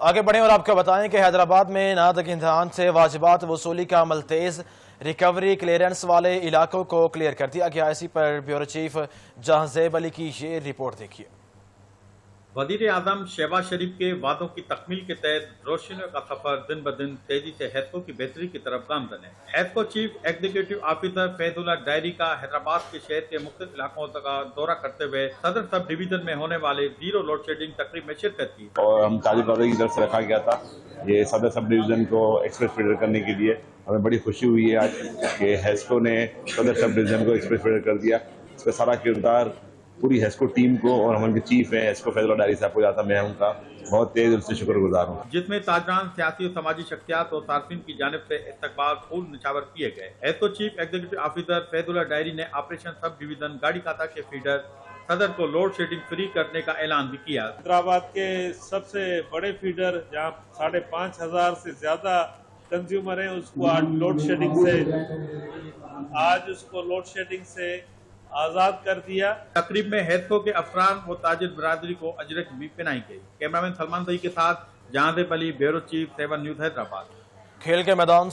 آگے بڑھیں اور آپ کو بتائیں کہ حیدرآباد میں نادق امتحان سے واجبات وصولی کا عمل تیز، ریکوری کلیئرنس والے علاقوں کو کلیئر کر دیا گیا۔ اسی پر بیورو چیف جہاں زیب علی کی یہ رپورٹ دیکھیے۔ وزیر اعظم شہباز شریف کے وعدوں کی تکمیل کے تحت روشنیوں کا سفر دن بدن تیزی سے ہیسکو کی بہتری کی طرف گامزن ہے۔ ہیسکو چیف ایگزیکٹو آفیسر فیض اللہ ڈائری کا حیدرآباد کے شہر کے مختلف علاقوں کا دورہ کرتے ہوئے صدر سب ڈویژن میں ہونے والے زیرو لوڈ شیڈنگ تقریب میں شرکت کی۔ اور ہم تعلیم کی طرف سے رکھا گیا تھا یہ صدر سب ڈویژن کو ایکسپریس فیڈر کرنے کے لیے۔ ہمیں بڑی خوشی ہوئی ہے آج کہ ہیسکو نے صدر سب ڈویژن کو ایکسپریس فیڈر کر دیا۔ اس کا سارا کردار پوری ہیسکو ٹیم کو اور ہم ان کے چیف ہیں ہیسکو فیض اللہ ڈائری صاحب کو جاتا، میں ان کا بہت تیز دل سے شکر گزار ہوں۔ جس میں تاجران، سیاسی اور سماجی شخصیات اور صارفین کی جانب سے استقبال پھول نچھاور کیے گئے۔ ہیسکو چیف ایگزیکٹو آفیسر فیض اللہ ڈائری نے آپریشن سب ڈویژن گاڑی کاتا کے فیڈر صدر کو لوڈ شیڈنگ فری کرنے کا اعلان بھی کیا۔ حیدرآباد کے سب سے بڑے فیڈر جہاں 5,500 سے زیادہ کنزیومر ہیں اس کو آج لوڈ شیڈنگ سے آزاد کر دیا۔ تقریب میں ہیسکو کے افسران و تاجر برادری کو اجرت بھی پہنائی گئی۔ کیمرامین سلمان دئی کے ساتھ جہاں زیب علی، بیورو چیف 7 نیوز حیدرآباد۔ کھیل کے میدان